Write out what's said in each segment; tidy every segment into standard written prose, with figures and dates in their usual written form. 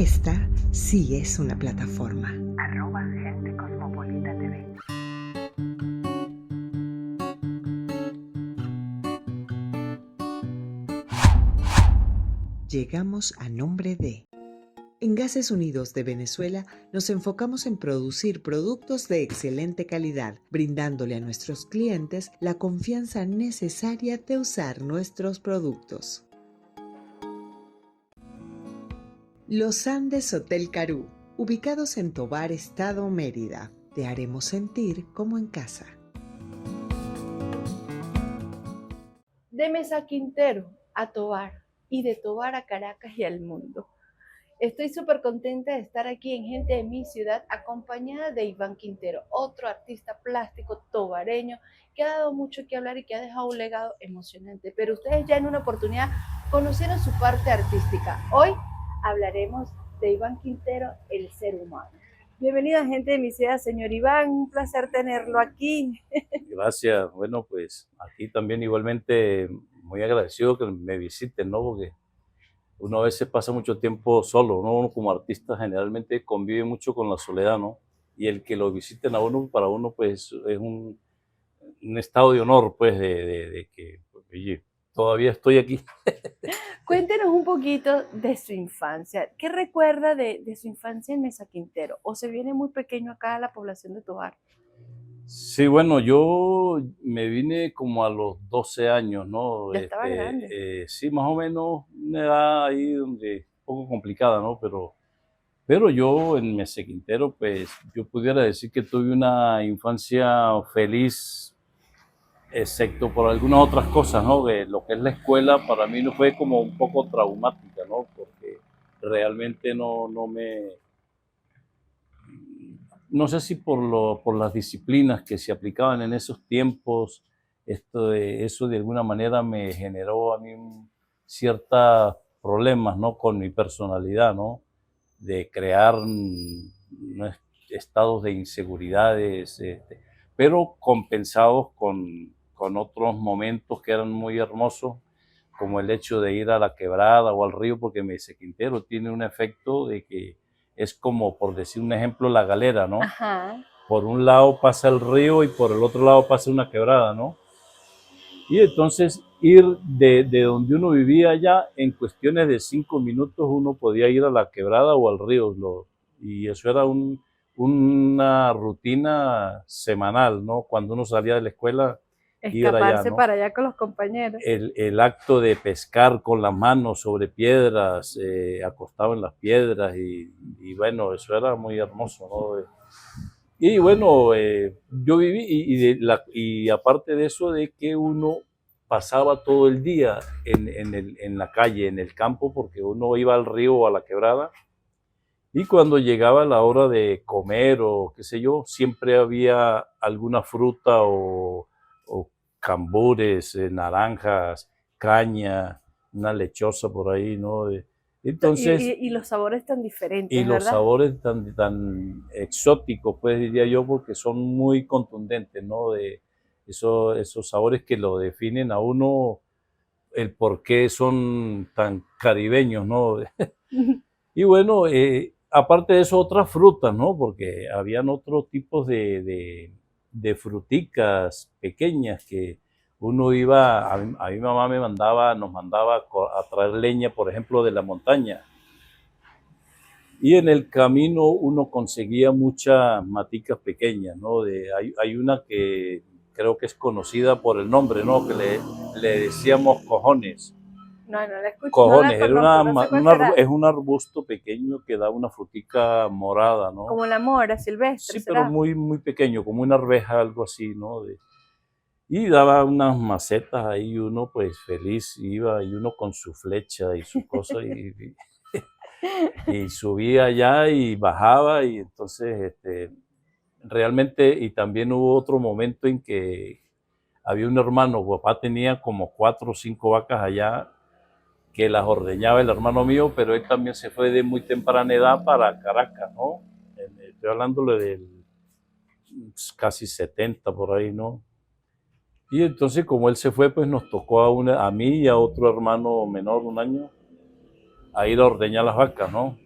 Esta sí es una plataforma. @Gente Cosmopolita TV. Llegamos a nombre de... En Gases Unidos de Venezuela nos enfocamos en producir productos de excelente calidad, brindándole a nuestros clientes la confianza necesaria de usar nuestros productos. Los Andes Hotel Carú, ubicados en Tovar, Estado Mérida. Te haremos sentir como en casa. De Mesa Quintero a Tovar y de Tovar a Caracas y al mundo. Estoy súper contenta de estar aquí en Gente de mi Ciudad, acompañada de Iván Quintero, otro artista plástico tovareño que ha dado mucho que hablar y que ha dejado un legado emocionante. Pero ustedes ya en una oportunidad conocieron su parte artística. Hoy hablaremos de Iván Quintero, el ser humano. Bienvenido a Gente de mi Ciudad, señor Iván, un placer tenerlo aquí. Gracias, bueno, pues aquí también igualmente muy agradecido que me visiten, ¿no? Porque uno a veces pasa mucho tiempo solo, ¿no? Uno como artista generalmente convive mucho con la soledad, ¿no? Y el que lo visiten a uno, para uno, pues es un estado de honor, pues, de que, pues, oye, todavía estoy aquí. Cuéntenos un poquito de su infancia. ¿Qué recuerda de su infancia en Mesa Quintero? ¿O se viene muy pequeño acá a la población de Tovar? Sí, bueno, yo me vine como a los 12 años, ¿no? Ya estaba grande. Sí, más o menos una edad ahí donde un poco complicada, ¿no? Pero yo en Mese Quintero, pues yo pudiera decir que tuve una infancia feliz, excepto por algunas otras cosas, ¿no? De lo que es la escuela, para mí no fue como un poco traumática, ¿no? Porque realmente no sé si por las disciplinas que se aplicaban en esos tiempos, eso de alguna manera me generó a mí ciertos problemas, ¿no? Con mi personalidad, ¿no? De crear estados de inseguridades, pero compensados con otros momentos que eran muy hermosos, como el hecho de ir a la quebrada o al río, porque Mese Quintero tiene un efecto de que es como, por decir un ejemplo, la galera, ¿no? Ajá. Por un lado pasa el río y por el otro lado pasa una quebrada, ¿no? Y entonces ir de donde uno vivía allá, en cuestiones de 5 minutos uno podía ir a la quebrada o al río. Y eso era una rutina semanal, ¿no? Cuando uno salía de la escuela, ir allá, Escaparse ¿no? para allá con los compañeros. El acto de pescar con las manos sobre piedras, acostado en las piedras, y bueno, eso era muy hermoso, ¿no? Y bueno, yo viví, y aparte de eso, de que uno pasaba todo el día en la calle, en el campo, porque uno iba al río o a la quebrada, y cuando llegaba la hora de comer o qué sé yo, siempre había alguna fruta o cambures, naranjas, caña, una lechosa por ahí, ¿no? Entonces, Y los sabores tan y diferentes, los ¿verdad? sabores tan exóticos, pues diría yo, porque son muy contundentes, ¿no? De esos sabores que lo definen a uno, el por qué son tan caribeños, ¿no? Y bueno, aparte de eso, otras frutas, ¿no? Porque habían otros tipos de fruticas pequeñas que uno iba, a mi mamá nos mandaba a traer leña, por ejemplo, de la montaña. Y en el camino uno conseguía muchas maticas pequeñas, ¿no? Hay una que creo que es conocida por el nombre, ¿no? Que le decíamos cojones. No, no la escucho, no la Cojones, conozco, no sé cuál será. es un arbusto pequeño que da una frutica morada, ¿no? Como la mora silvestre, Sí, pero ¿será? muy, muy pequeño, como una arveja, algo así, ¿no? Y daba unas macetas ahí, uno pues feliz iba, y uno con su flecha y su cosa, y subía allá y bajaba, y entonces realmente, y también hubo otro momento en que había un hermano, papá tenía como 4 o 5 vacas allá, que las ordeñaba el hermano mío, pero él también se fue de muy temprana edad para Caracas, ¿no? Estoy hablándole del casi 70 por ahí, ¿no? Y entonces como él se fue, pues nos tocó a mí y a otro hermano menor, un año, a ir a ordeñar las vacas, ¿no?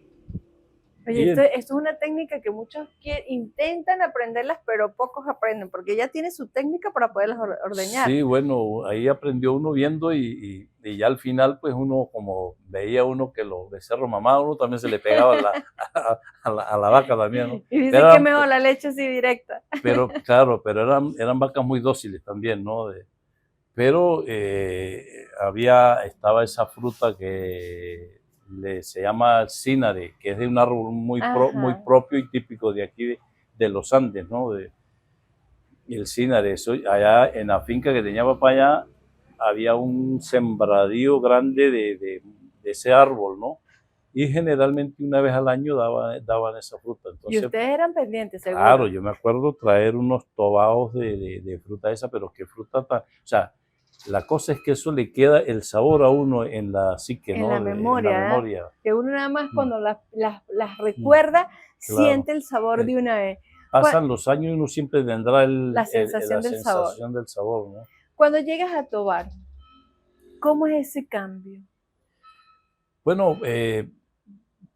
Oye, Y esto es una técnica que muchos intentan aprenderlas, pero pocos aprenden, porque ella tiene su técnica para poderlas ordeñar. sí, bueno, ahí aprendió uno viendo y ya al final, pues uno, como veía uno que los becerros mamaban, uno también se le pegaba a la vaca también, ¿no? Y dice Pero, que mejor la leche así directa. claro, pero eran vacas muy dóciles también, ¿no? Pero estaba esa fruta que se llama cínare, que es de un árbol muy Ajá. propio y típico de aquí, de los Andes, ¿no? Y el cínare, eso, allá en la finca que tenía papá allá, había un sembradío grande de ese árbol, ¿no? Y generalmente una vez al año daban esa fruta. Y Entonces, ustedes eran pendientes, claro, seguro. yo me acuerdo traer unos tobaos de fruta esa, pero qué fruta tan... O sea, la cosa es que eso le queda el sabor a uno en la psique, En la ¿no? En la memoria, ¿eh? memoria. Que uno nada más Mm, cuando las mm, recuerda, claro. siente el sabor Eh, de una vez. Pasan los años y uno siempre tendrá La la sensación del sabor. sensación del sabor, ¿no? Cuando llegas a Tobar, ¿cómo es ese cambio? Bueno,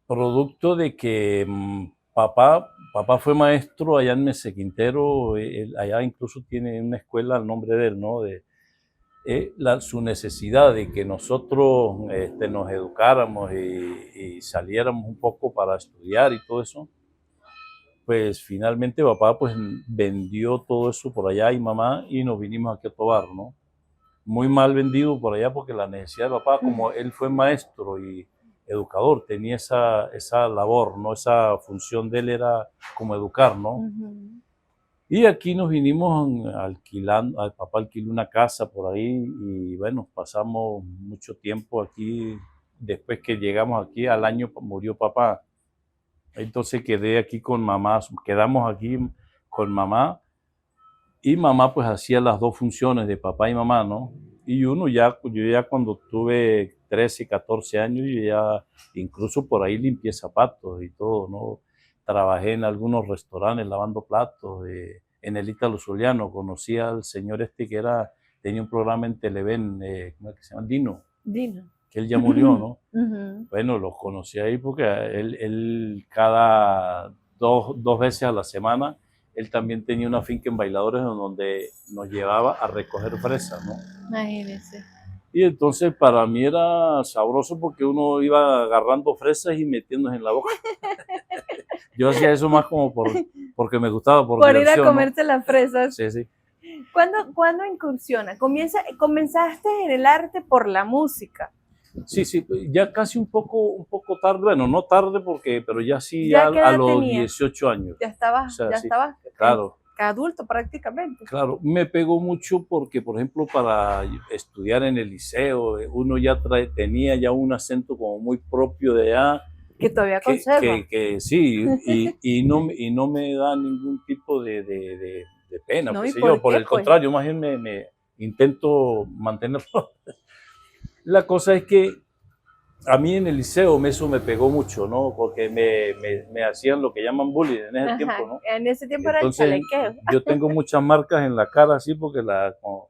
producto de que papá fue maestro allá en Mese Quintero, allá incluso tiene una escuela al nombre de él, ¿no? Su necesidad de que nosotros nos educáramos y saliéramos un poco para estudiar y todo eso, pues finalmente papá pues vendió todo eso por allá y mamá y nos vinimos aquí a Tobar, ¿no? Muy mal vendido por allá porque la necesidad de papá, como él fue maestro y educador, tenía esa labor, ¿no? Esa función de él era como educar, ¿no? Ujú. Y aquí nos vinimos alquilando, papá alquiló una casa por ahí y bueno, pasamos mucho tiempo aquí. Después que llegamos aquí, al año murió papá. Entonces quedé aquí con mamá, quedamos aquí con mamá y mamá pues hacía las dos funciones de papá y mamá, ¿no? Y yo ya cuando tuve 13, 14 años, yo ya incluso por ahí limpié zapatos y todo, ¿no? Trabajé en algunos restaurantes lavando platos, en el Ítalo Zuliano, conocí al señor tenía un programa en Televen, ¿cómo es que se llama? Dino, Dino. que él ya murió, ¿no? Ujú. Bueno, los conocí ahí porque él cada dos veces a la semana, él también tenía una finca en Bailadores donde nos llevaba a recoger fresas, ¿no? Imagínense. Y entonces para mí era sabroso porque uno iba agarrando fresas y metiéndose en la boca. Yo hacía eso más como porque me gustaba, por Por ir a diversión, ¿no? comerse las fresas. Sí, sí. ¿Cuándo incursiona? Comenzaste en el arte por la música. Sí, sí, ya casi un poco tarde, bueno, no tarde pero ya sí ¿Ya qué a edad los tenías? 18 años. Ya O sea, sí, estabas claro. adulto prácticamente. Claro, me pegó mucho porque, por ejemplo, para estudiar en el liceo, uno ya tenía ya un acento como muy propio de allá, Que todavía conserva. que sí, y no me da ningún tipo de pena, No, qué ¿y sé yo, por por qué, el pues? contrario, más bien me intento mantenerlo. La cosa es que a mí en el liceo eso me pegó mucho, ¿no? Porque me hacían lo que llaman bullying en ese tiempo, Ajá. ¿no? En ese tiempo era el Entonces, chalequeo. yo tengo muchas marcas en la cara así porque como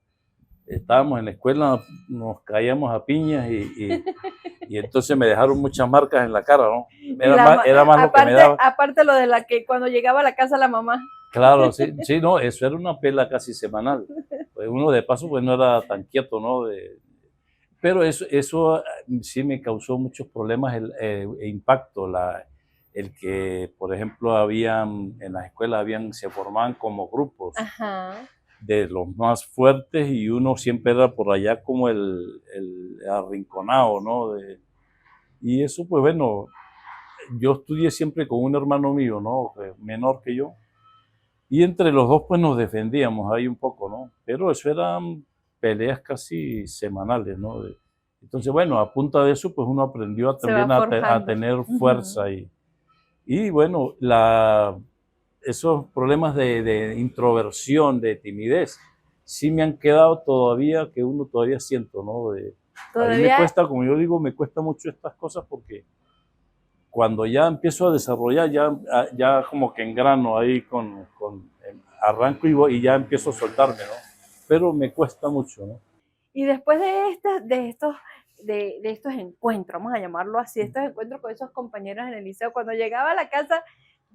estábamos en la escuela, nos caíamos a piñas y entonces me dejaron muchas marcas en la cara, ¿no? Y Era más lo que me daba. aparte lo de la que cuando llegaba a la casa la mamá. Claro, sí, sí, no, eso era una pela casi semanal. Pues uno de paso pues no era tan quieto, ¿no? Pero eso sí me causó muchos problemas, el impacto, el que, por ejemplo, en las escuelas se formaban como grupos Ajá. de los más fuertes y uno siempre era por allá como el arrinconado, ¿no? Y eso, pues bueno, yo estudié siempre con un hermano mío, ¿no? Menor que yo, y entre los dos pues nos defendíamos ahí un poco, ¿no? Pero eso eran peleas casi semanales, ¿no? Entonces, bueno, a punta de eso pues uno aprendió Se va también a forjando. tener Ujú. fuerza y bueno, esos problemas de introversión, de timidez, sí me han quedado todavía, que uno todavía siento, ¿no? A mí me Todavía cuesta, como yo digo, me cuesta mucho estas cosas porque cuando ya empiezo a desarrollar, ya como que engrano ahí arranco y ya empiezo a soltarme, ¿no? Pero me cuesta mucho, ¿no? y después de estos de estos encuentros, vamos a llamarlo así, estos encuentros con esos compañeros en el liceo. Cuando llegaba a la casa,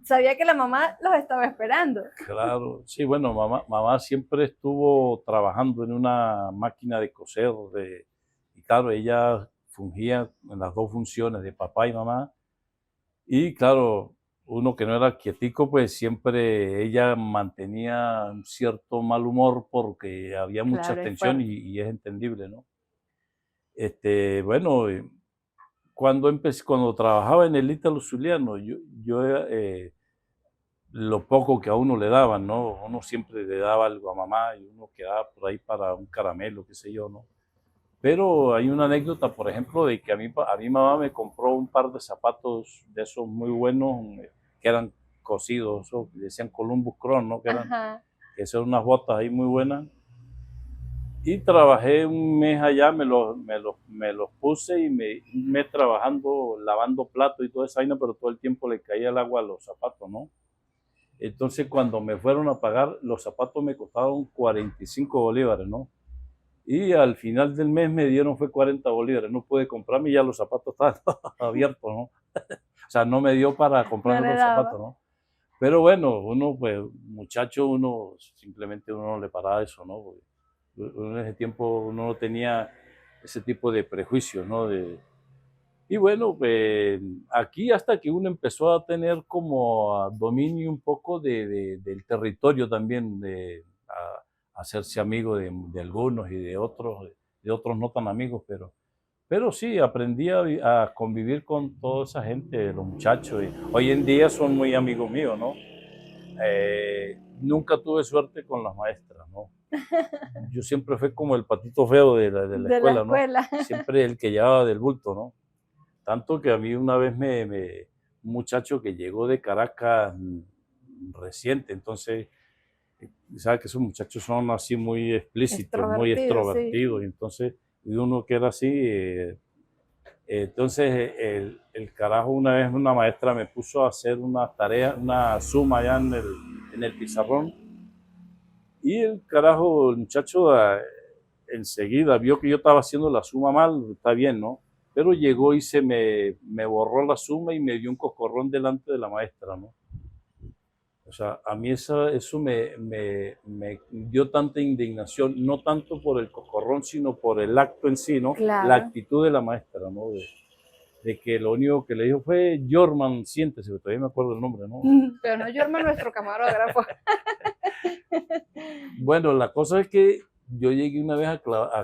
sabía que la mamá los estaba esperando. Claro, sí, bueno, mamá siempre estuvo trabajando en una máquina de coser, y claro, ella fungía en las dos funciones de papá y mamá, y claro, uno que no era quietico, pues siempre ella mantenía un cierto mal humor porque había mucha Claro, es tensión fuerte. y es entendible, ¿no? Bueno, cuando trabajaba en el Ítalo Zuliano, yo lo poco que a uno le daban, ¿no? Uno siempre le daba algo a mamá y uno quedaba por ahí para un caramelo, qué sé yo, ¿no? Pero hay una anécdota, por ejemplo, de que a mi mamá me compró un par de zapatos de esos muy buenos, que eran cosidos, esos que decían Columbus Cross, ¿no? Ajá. Que son unas botas ahí muy buenas. Y trabajé un mes allá, me los puse y un mes trabajando, lavando platos y toda esa vaina, pero todo el tiempo le caía el agua a los zapatos, ¿no? Entonces, cuando me fueron a pagar, los zapatos me costaron 45 bolívares, ¿no? Y al final del mes me dieron fue 40 bolívares. No pude comprarme y ya los zapatos estaban abiertos, ¿no? O sea, no me dio para No comprarme le otros zapatos, daba. ¿no? Pero bueno, uno, pues, muchacho, uno simplemente uno no le paraba eso, ¿no? Porque uno en ese tiempo uno no tenía ese tipo de prejuicios, ¿no? Y bueno, aquí hasta que uno empezó a tener como dominio un poco del territorio también, hacerse amigo de algunos y de otros no tan amigos, pero sí, aprendí a convivir con toda esa gente, los muchachos. Y hoy en día son muy amigos míos, ¿no? Nunca tuve suerte con las maestras, ¿no? Yo siempre fui como el patito feo de la De la escuela, ¿no? escuela. Siempre el que llevaba del bulto, ¿no? Tanto que a mí una vez un muchacho que llegó de Caracas reciente, entonces, sabe que esos muchachos son así muy explícitos, muy Extrovertido, sí. extrovertidos, y entonces, y uno que era así, entonces el carajo una vez una maestra me puso a hacer una tarea, una suma allá en el pizarrón, y el carajo, el muchacho enseguida vio que yo estaba haciendo la suma mal, está bien, ¿no? Pero llegó y me borró la suma y me dio un cocorrón delante de la maestra, ¿no? O sea, a mí eso me dio tanta indignación, no tanto por el cocorrón, sino por el acto en sí, ¿no? La Claro. actitud de la maestra, ¿no? De que lo único que le dijo fue, Jorman, siéntese, todavía me acuerdo el nombre, ¿no? Pero no Jorma, nuestro camarógrafo. Bueno, la cosa es que yo llegué una vez a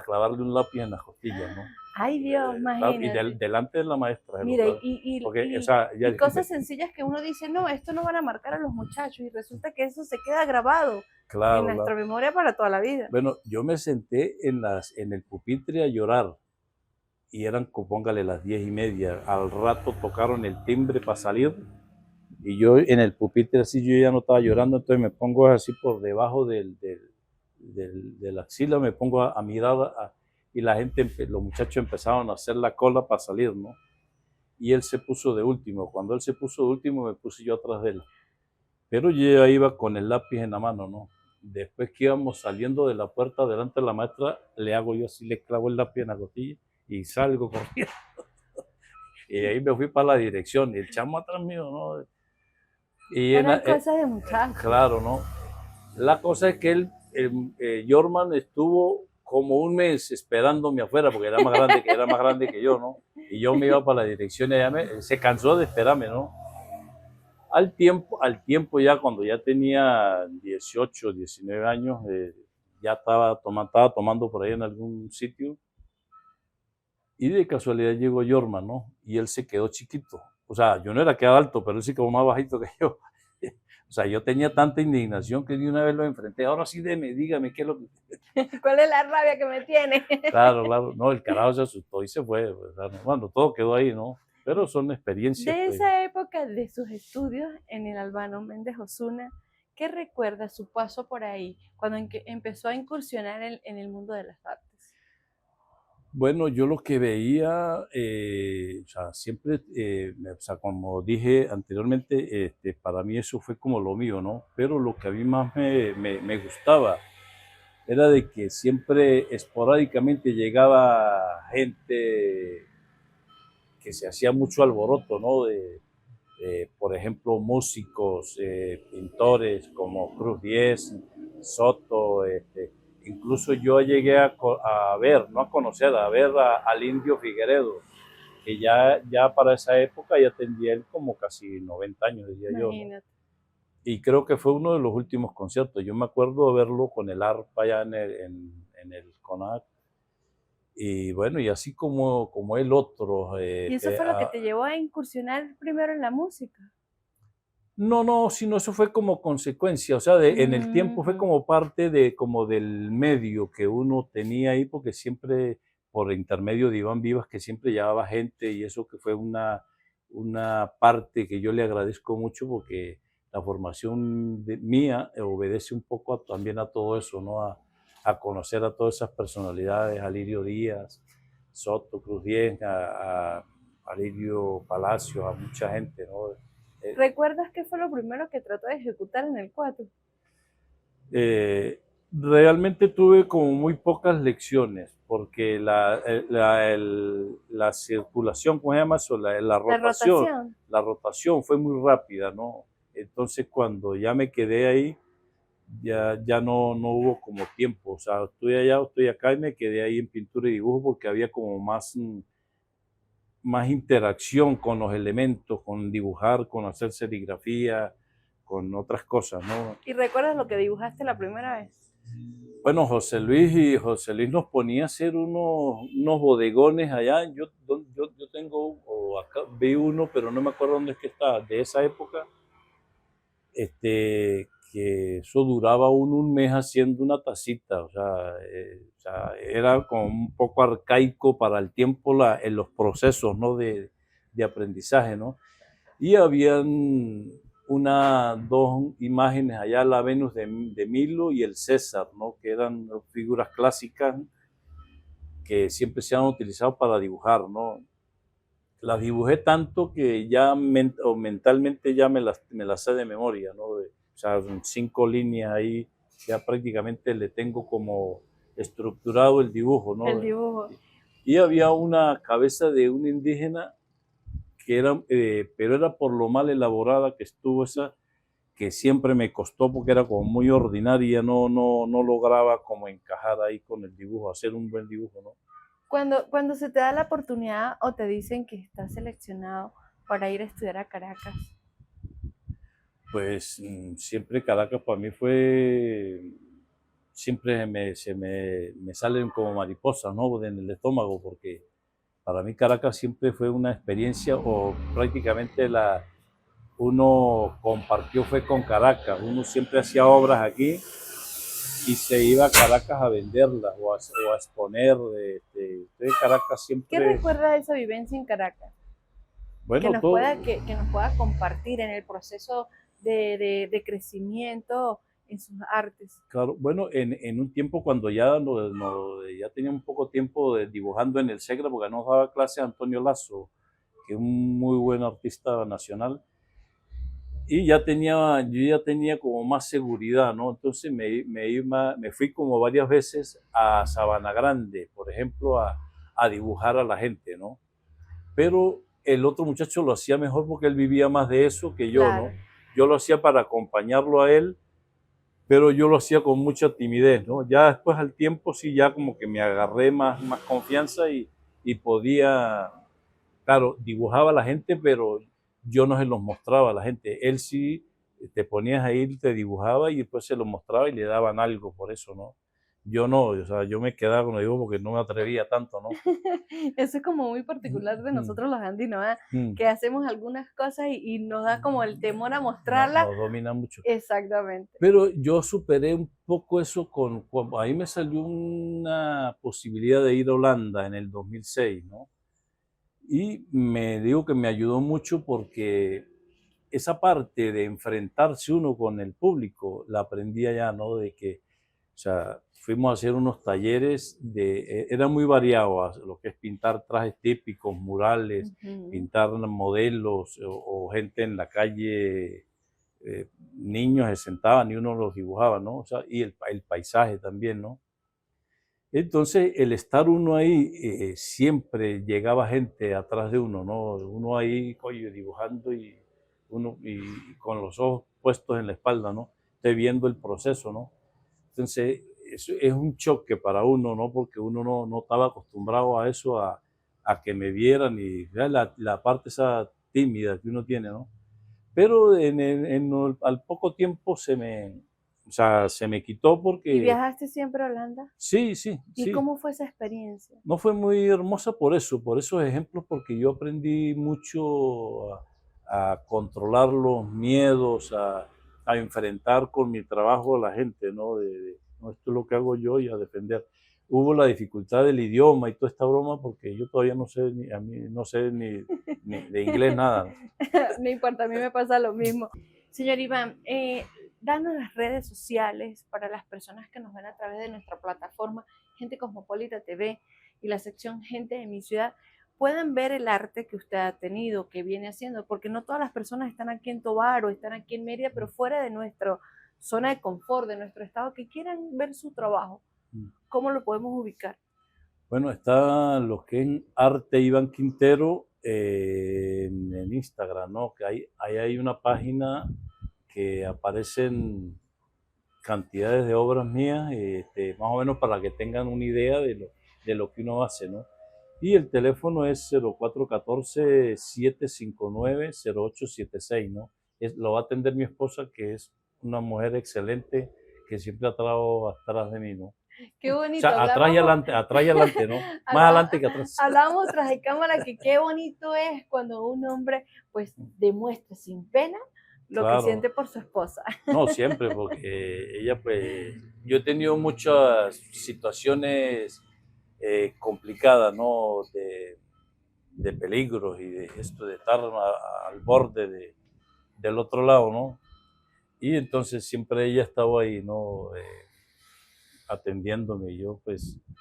clavarle un lápiz en la costilla, ¿no? Ay, Dios, Y imagínate. delante de la maestra, se lo Mira, clavé. Porque, o sea, y cosas sencillas que uno dice, no, esto no van a marcar a los muchachos, y resulta que eso se queda grabado en claro, nuestra memoria para toda la vida. bueno, yo me senté en el pupitre a llorar y eran, póngale, las 10:30. Al rato tocaron el timbre para salir y yo en el pupitre así, yo ya no estaba llorando, entonces me pongo así por debajo de la axila, me pongo a mirar y la gente, los muchachos empezaron a hacer la cola para salir, ¿no? Y él se puso de último. Cuando él se puso de último, me puse yo atrás de él. Pero yo ya iba con el lápiz en la mano, ¿no? Después que íbamos saliendo de la puerta delante de la maestra, le hago yo así, le clavo el lápiz en la costilla y salgo corriendo. Y ahí me fui para la dirección y el chamo atrás mío, ¿no? Y Eran cosas de muchachos. claro, ¿no? La cosa es que Jorman estuvo como un mes esperándome afuera porque era más grande que yo, ¿no? Y yo me iba para la dirección y ella se cansó de esperarme, ¿no? Al tiempo ya cuando ya tenía 18, 19 años, ya estaba tomando por ahí en algún sitio y de casualidad llegó Jorman, ¿no? Y él se quedó chiquito. O sea, yo no era que era alto, pero él sí quedó más bajito que yo. O sea, yo tenía tanta indignación que de una vez lo enfrenté. Ahora sí, dígame qué es lo que... ¿Cuál es la rabia que me tiene? Claro, claro. No, el carajo se asustó y se fue. O sea, bueno, todo quedó ahí, ¿no? Pero son experiencias, De pues. esa época de sus estudios en el Albano Méndez Osuna, ¿qué recuerda su paso por ahí cuando empezó a incursionar en el mundo de las artes? Bueno, yo lo que veía, o sea, siempre, o sea, como dije anteriormente, para mí eso fue como lo mío, ¿no? Pero lo que a mí más me gustaba era de que siempre esporádicamente llegaba gente que se hacía mucho alboroto, ¿no? Por ejemplo, músicos, pintores como Cruz Diez, Soto, incluso yo llegué a ver, no a conocer, a ver al Indio Figueredo, que ya para esa época ya tendría él como casi 90 años, diría yo, ¿no? Imagínate. Y creo que fue uno de los últimos conciertos. Yo me acuerdo de verlo con el arpa allá en el CONAC. Y bueno, y así como el otro. ¿Y eso fue lo que te llevó a incursionar primero en la música? No, no, sino eso fue como consecuencia, o sea, en el tiempo fue Ujú. como parte como del medio que uno tenía ahí, porque siempre, por intermedio de Iván Vivas, que siempre llevaba gente, y eso que fue una parte que yo le agradezco mucho, porque la formación mía obedece un poco también a todo eso, ¿no? A conocer a todas esas personalidades, a Lirio Díaz, Soto, Cruz Diez, a Lirio Palacio, a mucha gente, ¿no? ¿Recuerdas qué fue lo primero que trató de ejecutar en el 4? Eh, Realmente tuve como muy pocas lecciones, porque la circulación, ¿cómo se llama eso? La rotación. La rotación fue muy rápida, ¿no? Entonces cuando ya me quedé ahí, ya no hubo como tiempo, o sea, estoy allá, estoy acá y me quedé ahí en pintura y dibujo porque había como más interacción con los elementos, con dibujar, con hacer serigrafía, con otras cosas, ¿no? ¿Y recuerdas lo que dibujaste la primera vez? Bueno, José Luis nos ponía a hacer unos bodegones allá. Yo tengo, o acá vi uno, pero no me acuerdo dónde es que está, de esa época, que eso duraba un mes haciendo una tacita. O sea, era como un poco arcaico para el tiempo en los procesos, ¿no? de aprendizaje, ¿no? Y habían dos imágenes allá, la Venus de Milo y el César, ¿no? Que eran figuras clásicas que siempre se han utilizado para dibujar, ¿no? Las dibujé tanto que ya mentalmente ya me las sé de memoria, ¿no? O sea, 5 líneas ahí, ya prácticamente le tengo como estructurado el dibujo, El ¿no? dibujo. Y había una cabeza de un indígena pero era por lo mal elaborada que estuvo esa, que siempre me costó porque era como muy ordinaria, no lograba como encajar ahí con el dibujo, hacer un buen dibujo, ¿no? Cuando se te da la oportunidad o te dicen que estás seleccionado para ir a estudiar a Caracas, Pues siempre Caracas para mí siempre me salen como mariposas, ¿no? En el estómago, porque para mí Caracas siempre fue una experiencia, o prácticamente uno compartió fue con Caracas, uno siempre hacía obras aquí y se iba a Caracas a venderlas o a exponer. De Caracas ¿qué siempre, recuerdas de esa vivencia en Caracas? bueno, todo, Que nos pueda compartir en el proceso de crecimiento en sus artes. claro, bueno, en un tiempo cuando ya tenía un poco tiempo dibujando en el SEGRA, porque nos daba clase Antonio Lazo, que es un muy buen artista nacional, y yo ya tenía como más seguridad, ¿no? Entonces me fui como varias veces a Sabana Grande, por ejemplo, a dibujar a la gente, ¿no? Pero el otro muchacho lo hacía mejor porque él vivía más de eso que yo, ¿no? Claro. Yo lo hacía para acompañarlo a él, pero yo lo hacía con mucha timidez, ¿no? Ya después al tiempo sí, ya como que me agarré más confianza y podía, claro, dibujaba a la gente, pero yo no se los mostraba a la gente. Él sí, te ponías ahí, te dibujaba y después se lo mostraba y le daban algo por eso, ¿no? Yo no, o sea, yo me quedaba con lo digo porque no me atrevía tanto, ¿no? Eso es como muy particular de Mm, nosotros los andinos, ¿eh? mm. Que hacemos algunas cosas y nos da como el temor a No, mostrarla. no domina mucho. Exactamente. Pero yo superé un poco eso ahí me salió una posibilidad de ir a Holanda en el 2006, ¿no? Y me digo que me ayudó mucho porque esa parte de enfrentarse uno con el público la aprendí allá, ¿no? De que, o sea, fuimos a hacer unos talleres era muy variado, lo que es pintar trajes típicos, murales, Ujú. pintar modelos o gente en la calle niños se sentaban y uno los dibujaba, ¿no? O sea, y el paisaje también, ¿no? Entonces, el estar uno ahí, siempre llegaba gente atrás de uno, ¿no? Uno ahí, coño, dibujando y con los ojos puestos en la espalda, ¿no? Usted viendo el proceso, ¿no? Entonces, eso es un choque para uno, ¿no? Porque uno no estaba acostumbrado a eso, a que me vieran y ya la parte esa tímida que uno tiene, ¿no? Pero al poco tiempo o sea, se me quitó ¿Y porque viajaste siempre a Holanda? sí, sí, ¿Y sí. cómo fue esa experiencia? No fue muy hermosa por esos ejemplos, porque yo aprendí mucho a controlar los miedos, a enfrentar con mi trabajo a la gente, ¿no? No, esto es lo que hago yo y a defender. Hubo la dificultad del idioma y toda esta broma, porque yo todavía no sé, a mí no sé ni de inglés nada. No importa, a mí me pasa lo mismo. Señor Iván, danos las redes sociales para las personas que nos ven a través de nuestra plataforma Gente Cosmopolita TV y la sección Gente de mi ciudad, puedan ver el arte que usted ha tenido, que viene haciendo, porque no todas las personas están aquí en Tovar o están aquí en Mérida, pero fuera de nuestra zona de confort, de nuestro estado, que quieran ver su trabajo. ¿Cómo lo podemos ubicar? Bueno, está lo que es Arte Iván Quintero en Instagram, ¿no? Que ahí hay una página que aparecen cantidades de obras mías, más o menos para que tengan una idea de lo que uno hace, ¿no? Y el teléfono es 0414-759-0876, ¿no? Lo va a atender mi esposa, que es una mujer excelente, que siempre ha estado atrás de mí, ¿no? Qué O bonito, sea, atrás y adelante, ¿no? Más adelante que atrás. Hablábamos tras de cámara que qué bonito es cuando un hombre pues demuestra sin pena lo que Claro. siente por su esposa. No, siempre, porque ella, pues, yo he tenido muchas situaciones complicadas, ¿no? De peligros y de esto, de estar al borde del otro lado, ¿no? Y entonces siempre ella estaba ahí, ¿no? Atendiéndome, y yo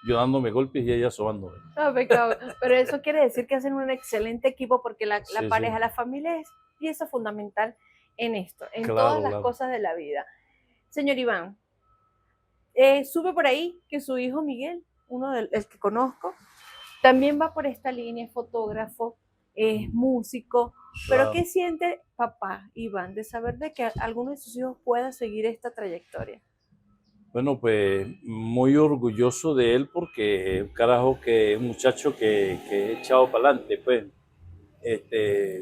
dándome golpes y ella sobándome. No, pecado. Pero eso quiere decir que hacen un excelente equipo porque la Sí, pareja, sí, la familia es pieza fundamental en esto, en todas claro, las claro. cosas de la vida. Señor Iván, supe por ahí que su hijo Miguel, uno del el que conozco, también va por esta línea, es fotógrafo, es músico, pero Claro. ¿qué siente papá Iván de saber de que alguno de sus hijos pueda seguir esta trayectoria? Bueno, pues muy orgulloso de él porque un carajo que un muchacho que he echado para adelante, pues. Este,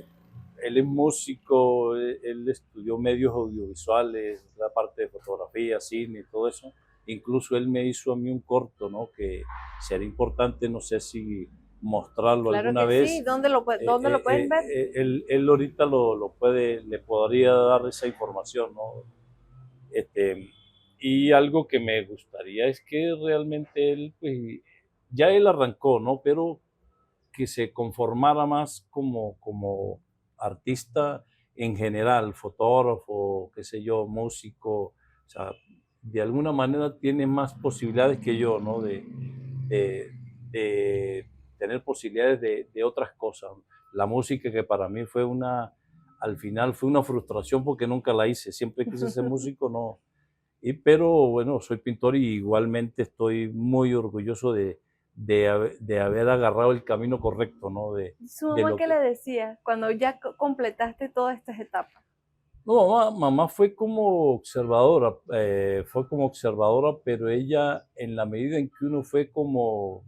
él es músico, él estudió medios audiovisuales, la parte de fotografía, cine y todo eso. Incluso él me hizo a mí un corto, ¿no? Que sería importante, no sé si mostrarlo Claro alguna que sí, vez. ¿dónde lo pueden ver? Él ahorita le podría dar esa información, ¿no? Este, y algo que me gustaría es que realmente él, pues, ya él arrancó, ¿no? Pero que se conformara más como artista en general, fotógrafo, qué sé yo, músico, o sea, de alguna manera tiene más posibilidades que yo, ¿no? De, de tener posibilidades de otras cosas. La música que para mí al final fue una frustración porque nunca la hice, siempre quise ser músico, no. Pero bueno, soy pintor y igualmente estoy muy orgulloso de haber agarrado el camino correcto, ¿no? ¿Su De mamá lo qué que... le decía cuando ya completaste todas estas etapas? No, mamá fue como observadora, pero ella, en la medida en que uno fue como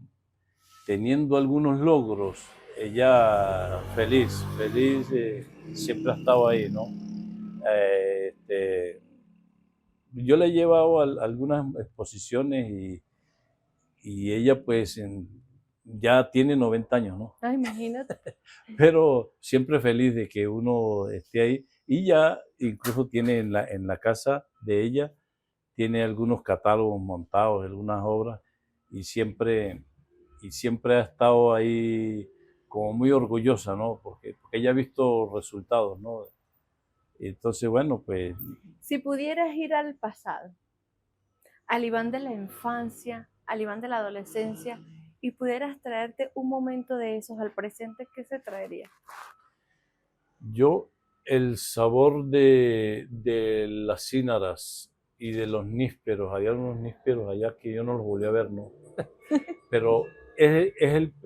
teniendo algunos logros, ella feliz, siempre ha estado ahí, ¿no? Yo le he llevado a algunas exposiciones y ella pues ya tiene 90 años, ¿no? Ah, imagínate. Pero siempre feliz de que uno esté ahí. Y ya incluso tiene en la casa de ella, tiene algunos catálogos montados, algunas obras, y siempre ha estado ahí como muy orgullosa, ¿no? Porque ella ha visto resultados, ¿no? Entonces, bueno, pues Si pudieras ir al pasado, al Iván de la infancia, al Iván de la adolescencia, y pudieras traerte un momento de esos al presente, ¿qué se traería? yo El sabor de las cínaras y de los nísperos, había unos nísperos allá que yo no los volví a ver, ¿no? Pero es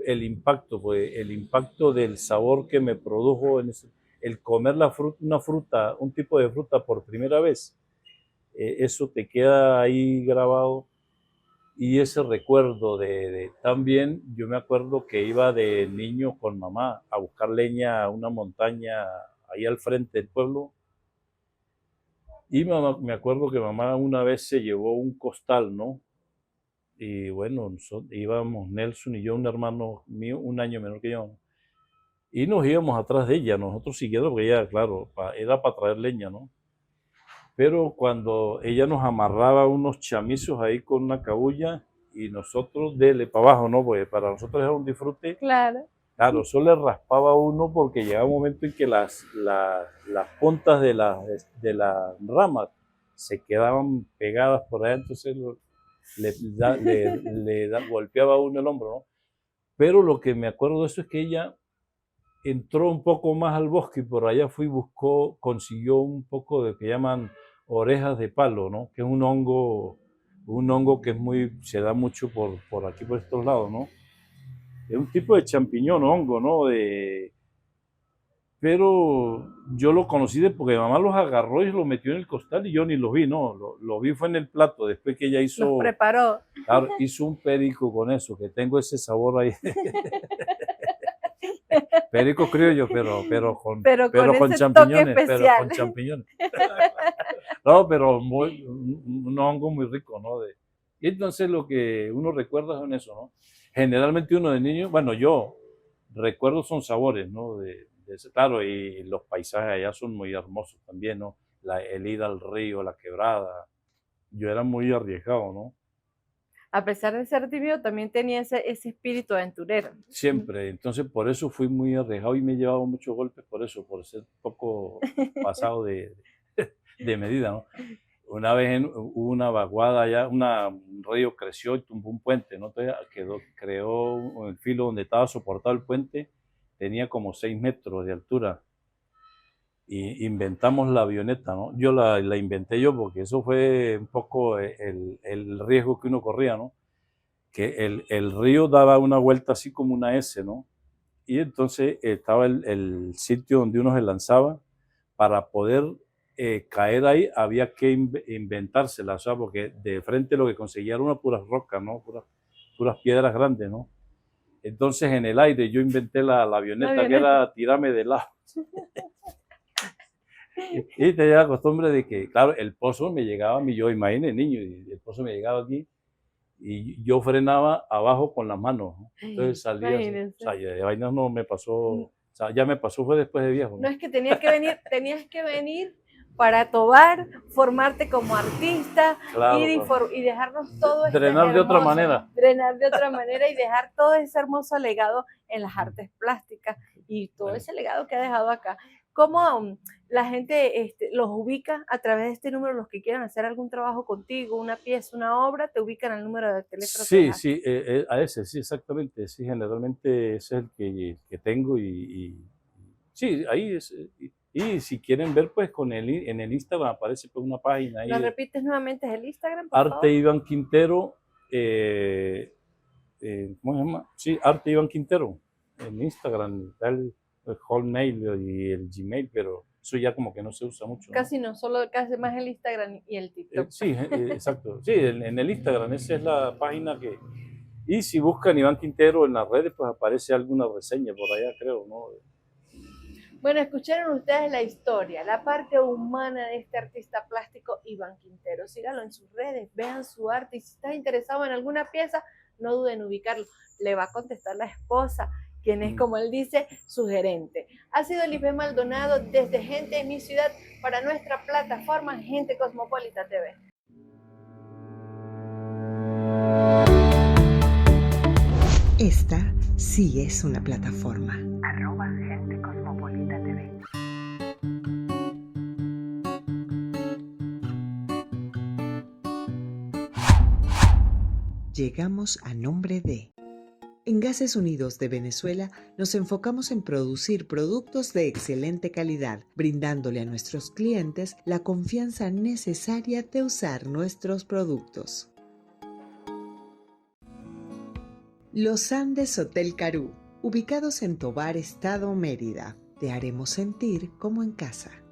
el impacto, pues, el impacto del sabor que me produjo el comer una fruta, un tipo de fruta por primera vez, eso te queda ahí grabado. Y ese recuerdo también, yo me acuerdo que iba de niño con mamá a buscar leña a una montaña ahí al frente del pueblo. Y mamá, me acuerdo que mamá una vez se llevó un costal, ¿no? Y bueno, íbamos Nelson y yo, un hermano mío, un año menor que yo, ¿no? Y nos íbamos atrás de ella, nosotros siguiendo, porque ella, claro, era para traer leña, ¿no? Pero cuando ella nos amarraba unos chamizos ahí con una cabulla y nosotros dele para abajo, ¿no? Pues para nosotros era un disfrute. Claro. Claro, eso le raspaba a uno porque llegaba un momento en que las puntas de las ramas se quedaban pegadas por ahí, entonces golpeaba a uno el hombro, ¿no? Pero lo que me acuerdo de eso es que ella entró un poco más al bosque y por allá consiguió un poco de que llaman orejas de palo, ¿no? Que es un hongo que se da mucho por aquí, por estos lados, ¿no? Es un tipo de champiñón, hongo, ¿no? Pero yo lo conocí porque mamá los agarró y los metió en el costal y yo ni los vi, ¿no? Lo vi fue en el plato, después que ella Los preparó. Claro, hizo un perico con eso, que tengo ese sabor ahí. Perico criollo, pero con champiñones. Pero con champiñones. No, pero un hongo muy rico, ¿no? Y entonces lo que uno recuerda son eso, ¿no? Generalmente uno de niño, bueno, yo recuerdo son sabores, ¿no? Claro, y los paisajes allá son muy hermosos también, ¿no? El ir al río, la quebrada. Yo era muy arriesgado, ¿no? A pesar de ser tímido, también tenía ese espíritu aventurero. Siempre, entonces por eso fui muy arriesgado y me he llevado muchos golpes por eso, por ser un poco pasado de medida, ¿no? Una vez hubo una vaguada allá, un río creció y tumbó un puente, ¿no? Entonces creó el filo donde estaba soportado el puente, tenía como 6 metros de altura. Y inventamos la avioneta, ¿no? Yo la inventé yo porque eso fue un poco el riesgo que uno corría, ¿no? Que el río daba una vuelta así como una S, ¿no? Y entonces estaba el sitio donde uno se lanzaba. Para poder caer ahí había que inventársela, o sea, porque de frente lo que conseguía era una puras rocas, ¿no? Puras piedras grandes, ¿no? Entonces en el aire yo inventé la avioneta, que era tirarme de lado. Y tenía la costumbre de que, claro, el pozo me llegaba a mí, yo imagínate, niño, y el pozo me llegaba aquí y yo frenaba abajo con las manos, ¿no? Entonces salía así. O sea, de vainas no me pasó, o sea, ya me pasó fue después de viejo, ¿no? No es que tenías que venir para Tovar, formarte como artista, claro, y dejarnos todo drenar de otra manera. Drenar de otra manera y dejar todo ese hermoso legado en las artes plásticas y todo ese legado que ha dejado acá. ¿Cómo la gente los ubica a través de este número? Los que quieran hacer algún trabajo contigo, una pieza, una obra, te ubican al número de teléfono. Sí, a ese, sí, exactamente. Sí, generalmente ese es el que tengo y sí, ahí es. Y si quieren ver, pues en el Instagram aparece pues una página ahí. ¿Lo repites nuevamente? ¿Es el Instagram, por favor? Iván Quintero. ¿Cómo se llama? Sí, Arte Iván Quintero. En Instagram, el Hotmail y el Gmail, pero eso ya como que no se usa mucho, ¿no? Casi no, solo casi más el Instagram y el TikTok. Sí, exacto. Sí, en el Instagram, esa es la página que... Y si buscan Iván Quintero en las redes, pues aparece alguna reseña por allá, creo, ¿no? Bueno, escucharon ustedes la historia, la parte humana de este artista plástico Iván Quintero. Síganlo en sus redes, vean su arte y si estás interesado en alguna pieza, no duden en ubicarlo. Le va a contestar la esposa, quien es, como él dice, su gerente. Ha sido Lisbeth Maldonado desde Gente de mi Ciudad para nuestra plataforma Gente Cosmopolita TV. Esta sí es una plataforma. @Gente Cosmopolita TV. Llegamos a nombre de En Gases Unidos de Venezuela nos enfocamos en producir productos de excelente calidad, brindándole a nuestros clientes la confianza necesaria de usar nuestros productos. Los Andes Hotel Carú, ubicados en Tovar, Estado Mérida. Te haremos sentir como en casa.